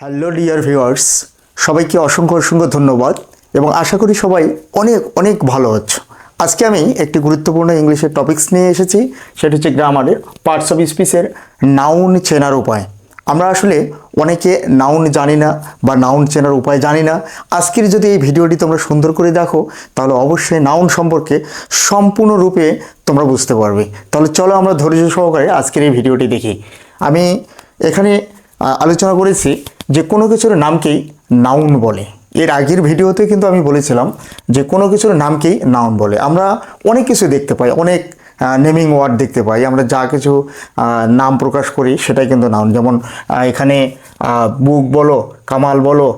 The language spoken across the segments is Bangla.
হ্যালো ডিয়ার ভিউয়ার্স, সবাইকে অসংখ্য অসংখ্য ধন্যবাদ এবং আশা করি সবাই অনেক অনেক ভালো আছো। আজকে আমি একটি গুরুত্বপূর্ণ ইংলিশের টপিকস নিয়ে এসেছি, সেটা হচ্ছে গ্রামারের পার্টস অফ স্পিচের নাউন চেনার উপায়। আমরা আসলে অনেকে নাউন জানি না বা নাউন চেনার উপায় জানি না। আজকের যদি এই ভিডিওটি তোমরা সুন্দর করে দেখো তাহলে অবশ্যই নাউন সম্পর্কে সম্পূর্ণরূপে তোমরা বুঝতে পারবে। তাহলে চলো আমরা ধৈর্য সহকারে আজকের এই ভিডিওটি দেখি। আমি এখানে আলোচনা করেছি যে কোনো কিছুর নামকেই নাউন বলে। এর আগের ভিডিওতে কিন্তু আমি বলেছিলাম যে কোনো কিছুর নামকেই নাউন বলে। আমরা অনেক কিছু দেখতে পাই, অনেক নেমিং ওয়ার্ড দেখতে পাই। আমরা যা কিছু নাম প্রকাশ করি সেটাই কিন্তু নাউন। যেমন এখানে বুক বলো, কামাল বলো,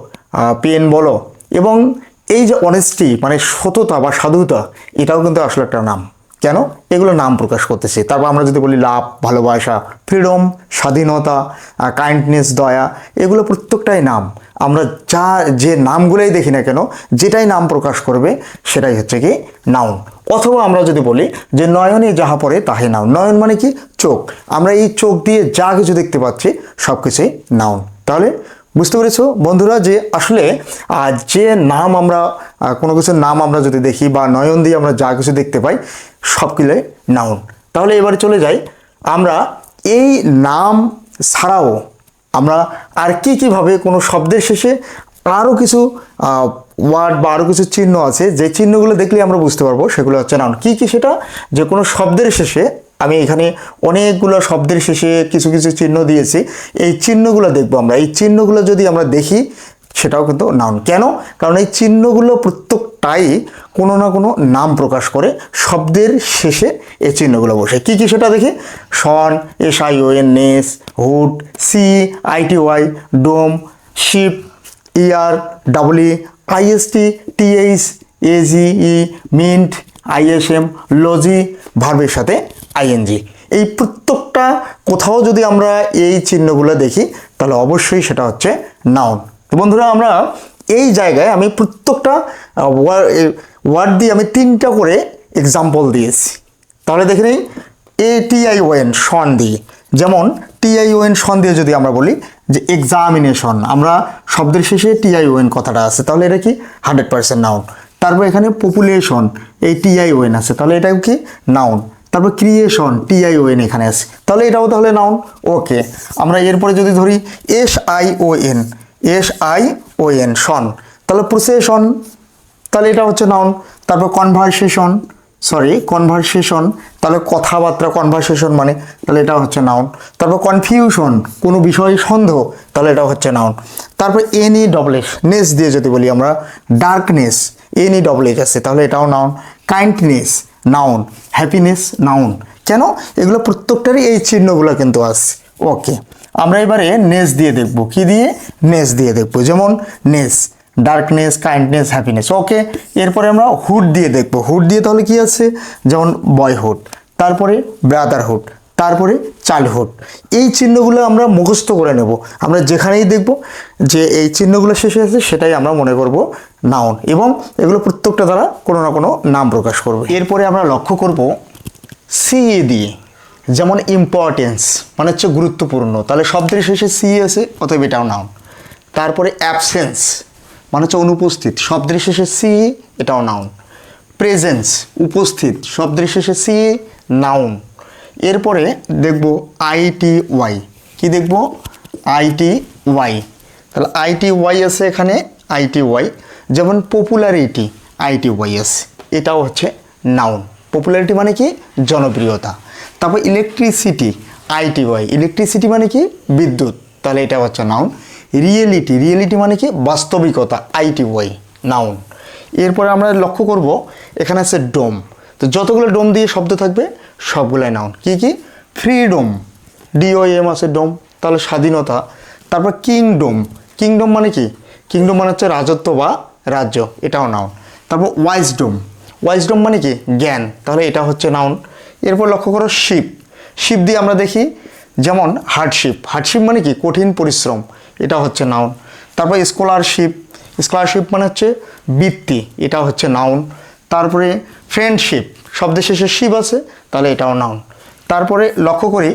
পেন বলো, এবং এই যে অনেস্টি মানে সততা বা সাধুতা, এটাও কিন্তু আসলে একটা নাম। কেন? এগুলো নাম প্রকাশ করতেছি। তারপর আমরা যদি বলি লাভ, ভালোবাসা, ফ্রিডম, স্বাধীনতা, কাইন্ডনেস, দয়া, এগুলো প্রত্যেকটাই নাম। আমরা যে নামগুলোই দেখি না কেন, যেটাই নাম প্রকাশ করবে সেটাই হচ্ছে কি নাউন। অথবা আমরা যদি বলি যে নয়নে যাহা পড়ে তাহে নাউন। নয়ন মানে কি? চোখ। আমরা এই চোখ দিয়ে যা কিছু দেখতে পাচ্ছি সব কিছুই নাউন। তাহলে বুঝতে পেরেছো বন্ধুরা যে আসলে যে নাম আমরা কোনো কিছুর নাম আমরা যদি দেখি বা নয়ন দিয়ে আমরা যা কিছু দেখতে পাই সবগুলোই নাউন। তাহলে এবারে চলে যাই আমরা এই নাম ছাড়াও আমরা আর কীভাবে কোনো শব্দের শেষে আরও কিছু ওয়ার্ড বা আরও কিছু চিহ্ন আছে, যে চিহ্নগুলো দেখলে আমরা বুঝতে পারবো সেগুলো হচ্ছে নাউন। কী সেটা? যে কোনো শব্দের শেষে আমি এখানে অনেকগুলো শব্দের শেষে কিছু কিছু চিহ্ন দিয়েছি। এই চিহ্নগুলো দেখবো আমরা। এই চিহ্নগুলো যদি আমরা দেখি সেটাও কিন্তু নাউন। কেন? কারণ এই চিহ্নগুলো প্রত্যেকটাই কোনো না কোনো নাম প্রকাশ করে। শব্দের শেষে এই চিহ্নগুলো বসে। কী সেটা দেখি। Tion, SION, ness, hood, CITY, dom, ship, ER, IST, TH, AGE, ment, ISM, logy, ভার্বের সাথে ING। এই প্রত্যেকটা কোথাও যদি আমরা এই চিহ্নগুলো দেখি তাহলে অবশ্যই সেটা হচ্ছে নাউন। তো বন্ধুরা আমরা এই জায়গায় আমি প্রত্যেকটা ওয়ার্ড দিয়ে আমি 3টা করে এক্সাম্পল দিয়েছি। তাহলে দেখে নিই। ATION শন দিয়ে, যেমন TION শন দিয়ে যদি আমরা বলি যে এক্সামিনেশন, আমরা শব্দের শেষে TION কথাটা আছে, তাহলে এটা কি 100% নাউন। তারপর এখানে পপুলেশন, এই TION আছে, তাহলে এটাও কি নাউন। তারপর ক্রিয়েশন, TION এখানে আছে, তাহলে এটাও তাহলে নাউন। ওকে, আমরা এরপরে যদি ধরি SION শন, তাহলে প্রসেশন, তাহলে এটা হচ্ছে নাউন। তারপর কনভারসেশন, তাহলে কথাবার্তা, কনভারসেশন মানে, তাহলে এটা হচ্ছে নাউন। তারপর কনফিউশন, কোনো বিষয়ে সন্দেহ, তাহলে এটা হচ্ছে নাউন। তারপর NESS নেস দিয়ে যদি বলি আমরা ডার্কনেস, NESS আছে, তাহলে এটাও noun. Kindness noun, happiness noun. কেন? এগুলো প্রত্যেকটারই এই চিহ্নগুলো কিন্তু আছে। ওকে, আমরা এবারে নেস দিয়ে দেখব। কি দিয়ে? নেস দিয়ে দেখব। যেমন নেস, ডার্কনেস, কাইন্ডনেস, হ্যাপিনেস। ওকে, এরপরে আমরা হুড দিয়ে দেখব। হুড দিয়ে তাহলে কি আছে? যেমন বয়হুড, তারপরে ব্রাদারহুড, তারপরে চাইল্ডহুড। এই চিহ্নগুলো আমরা মুখস্থ করে নেব। আমরা যেখানেই দেখব যে এই চিহ্নগুলো শেষে আছে সেটাই আমরা মনে করব নাউন, এবং এগুলো প্রত্যেকটা দ্বারা কোনো না কোনো নাম প্রকাশ করবে। এরপরে আমরা লক্ষ্য করব CA দিয়ে, যেমন ইম্পর্টেন্স মানে হচ্ছে গুরুত্বপূর্ণ, তাহলে শব্দের শেষে CA আছে, অতএব এটাও নাউন। তারপরে অ্যাবসেন্স মানে হচ্ছে অনুপস্থিত, শব্দের শেষে CA, এটাও নাউন। প্রেজেন্স উপস্থিত, শব্দের শেষে CA, নাউন। এরপরে দেখব ITY। কি দেখব? ITY, তাহলে ITY আছে এখানে, ITY। যেমন পপুলারিটি, ITY আছে, এটাও হচ্ছে নাউন। পপুলারিটি মানে কি? জনপ্রিয়তা। তারপর ইলেকট্রিসিটি, ITY, ইলেকট্রিসিটি মানে কি? বিদ্যুৎ, তাহলে এটা হচ্ছে নাউন। রিয়েলিটি মানে কি? বাস্তবিকতা, ITY, নাউন। এরপরে আমরা লক্ষ্য করব এখানে আছে ডোম, তো যতগুলো ডোম দিয়ে শব্দ থাকবে সবগুলাই নাউন। কি? ফ্রিডম, DOM আছে, ডোম, তাহলে স্বাধীনতা। তারপর কিংডম মানে কি? কিংডম মানে হচ্ছে রাজত্ব বা রাজ্য, এটাও নাউন। তারপর ওয়াইজডম মানে কি? জ্ঞান, তাহলে এটা হচ্ছে নাউন। এরপর লক্ষ্য করো শিপ দিয়ে আমরা দেখি, যেমন হার্ডশিপ মানে কি? কঠিন পরিশ্রম, এটা হচ্ছে নাউন। তারপর স্কলারশিপ মানে হচ্ছে বৃত্তি, এটা হচ্ছে নাউন। তারপরে ফ্রেন্ডশিপ, শব্দের শেষে শিপ আছে, তাহলে এটাও নাউন। তারপরে লক্ষ্য করি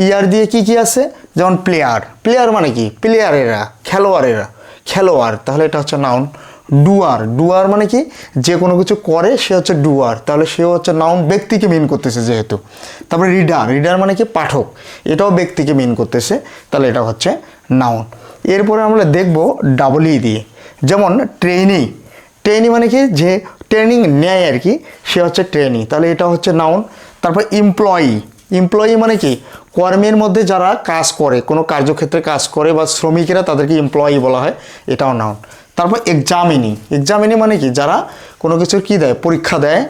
ER দিয়ে কি আছে? যেমন প্লেয়ার, প্লেয়ার মানে কি প্লেয়ারেরা, খেলোয়াড়েরা, খেলোয়াড়, তাহলে এটা হচ্ছে নাউন। ডুয়ার, ডুয়ার মানে কি যে কোনো কিছু করে সে হচ্ছে ডুয়ার, তাহলে সে হচ্ছে নাউন, ব্যক্তিকে মিন করতেছে যেহেতু। তারপরে রিডার, রিডার মানে কি পাঠক, এটাও ব্যক্তিকে মিন করতেছে, তাহলে এটা হচ্ছে নাউন। এরপরে আমরা দেখব ডাবলই দিয়ে, যেমন ট্রেনি, ট্রেনি মানে কি যে ট্রেনিং নেয় আর কি, সে হচ্ছে ট্রেনি, তাহলে এটা হচ্ছে নাউন। তারপর এমপ্লয়ি, এমপ্লয়ি মানে কি কর্মের মধ্যে যারা কাজ করে, কোনো কার্যক্ষেত্রে কাজ করে বা শ্রমিকেরা, তাদেরকে এমপ্লয়ি বলা হয়, এটাও নাউন। তারপর এক্সামিনি, এক্সামিনি মানে কি যারা কোনো কিছুর কী দেয়, পরীক্ষা দেয়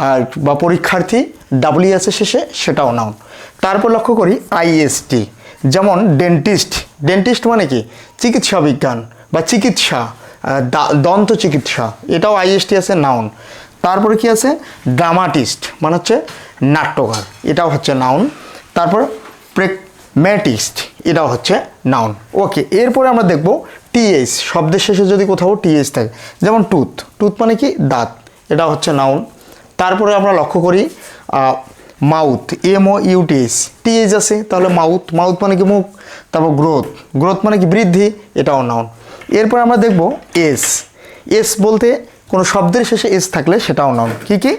আর বা পরীক্ষার্থী, ডাবলি আছে শেষে, সেটাও নাউন। তারপর লক্ষ্য করি আইএসটি, যেমন ডেন্টিস্ট, ডেন্টিস্ট মানে কি চিকিৎসা বিজ্ঞান বা চিকিৎসা, দন্ত চিকিৎসা, এটাও আইএসটি আছে, নাউন। তারপরে কি আছে ড্রামাটিস্ট মানে হচ্ছে নাট্যকার, এটাও হচ্ছে নাউন। তারপর প্রেগম্যাটিস্ট, এটাও হচ্ছে নাউন। ওকে, এরপরে আমরা দেখব টিএস, শব্দের শেষে যদি কোথাও টিএস থাকে, যেমন টুথ, টুথ মানে কি দাঁত, এটা হচ্ছে নাউন। তারপরে আমরা লক্ষ্য করি মাউথ, MOUTH, টিএস আছে, তাহলে মাউথ, মাউথ মানে কি মুখ। তারপর গ্রোথ, গ্রোথ মানে কি বৃদ্ধি, এটাও নাউন। এরপর আমরা দেখব এস, এস বলতে কোনো শব্দের শেষে এস থাকলে সেটাও নাউন। কি কি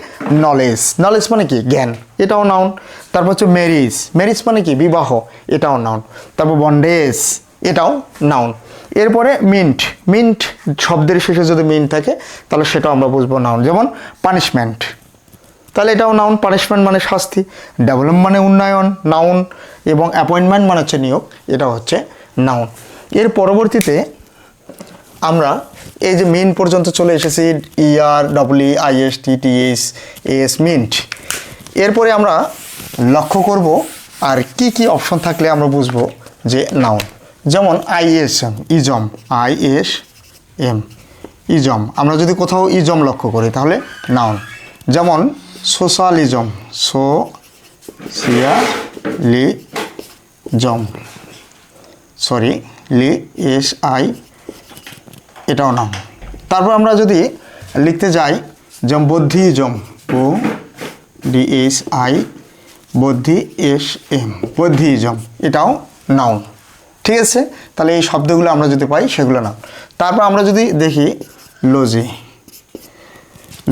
নলেজ, নলেজ মানে কি জ্ঞান, এটাও নাউন। তারপর হচ্ছে ম্যারিজ, ম্যারিজ মানে কি বিবাহ, এটাও নাউন। তারপর বন্ডেজ, এটাও নাউন। এরপরে মিন্ট, মিন্ট শব্দের শেষে যদি মিন্ট থাকে তাহলে সেটাও আমরা বুঝবো নাউন, যেমন পানিশমেন্ট, তাহলে এটাও নাউন, পানিশমেন্ট মানে শাস্তি। ডেভেলপ মানে উন্নয়ন, নাউন। এবং অ্যাপয়েন্টমেন্ট মানে হচ্ছে নিয়োগ, এটাও হচ্ছে নাউন। এর পরবর্তীতে আমরা এই যে মিন পর্যন্ত চলে এসেছি, ER, WE, IST, TS, AS, mint. এরপরে আমরা লক্ষ্য করব আর কি কি অপশন থাকলে আমরা বুঝবো যে নাউন, যেমন ISM, ইজম, ISM, ইজম, আমরা যদি কোথাও ইজম লক্ষ্য করি তাহলে নাউন। যেমন সোশ্যালিজম, সোশিয়ালিজম, সরি SI, এটাও নাম। তারপর আমরা যদি লিখতে যাই, যেমন বৌদ্ধিজম, BODHI, বৌদ্ধিজম, বৌদ্ধিজম, এটাও নাউন। ঠিক আছে, তাহলে এই শব্দগুলো আমরা যদি পাই সেগুলো নাউন। তারপর আমরা যদি দেখি লজি,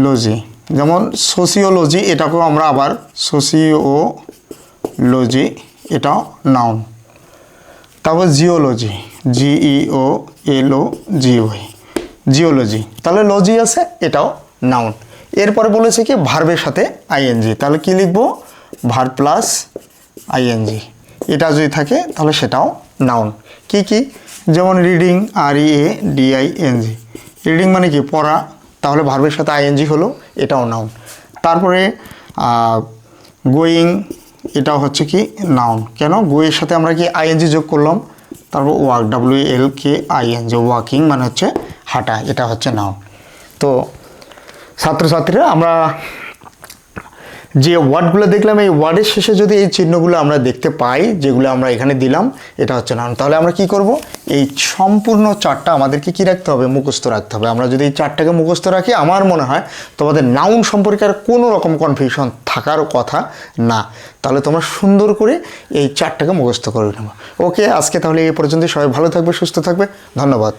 লজি, যেমন সোশিওলজি, এটাকেও আমরা আবার সোশিওলজি, এটাও নাউন। তারপর জিওলজি, GEOLOGY, জিওলজি, তাহলে লজি আছে, এটাও নাউন। এরপরে বলেছে কি ভার্বের সাথে ING, তাহলে কি লিখবো ভার্ব প্লাস ING, এটা যদি থাকে তাহলে সেটাও নাউন। কি কি, যেমন রিডিং, READING, রিডিং মানে কি পড়া, তাহলে ভার্বের সাথে ING হলো, এটাও নাউন। তারপরে গোয়িং, এটাও হচ্ছে কি নাউন, কেন গোয়ের সাথে আমরা কি ING যোগ করলাম। তারপর ওয়াক, WALKING, ওয়াকিং মানে হচ্ছে হাঁটা, এটা হচ্ছে নাউন। তো ছাত্রছাত্রীরা আমরা যে ওয়ার্ডগুলো দেখলাম, এই ওয়ার্ডের শেষে যদি এই চিহ্নগুলো আমরা দেখতে পাই, যেগুলো আমরা এখানে দিলাম, এটা হচ্ছে নাউন। তাহলে আমরা কি করব, এই সম্পূর্ণ চারটা আমাদেরকে কি রাখতে হবে, মুখস্থ রাখতে হবে। আমরা যদি এই চারটাকে মুখস্থ রাখি, আমার মনে হয় তোমাদের নাউন সম্পর্কে আর কোনো রকম কনফিউশন থাকার কথা না। তাহলে তোমরা সুন্দর করে এই চারটাকে মুখস্থ করে নেবো। ওকে, আজকে তাহলে এই পর্যন্ত। সবাই ভালো থাকবে, সুস্থ থাকবে, ধন্যবাদ।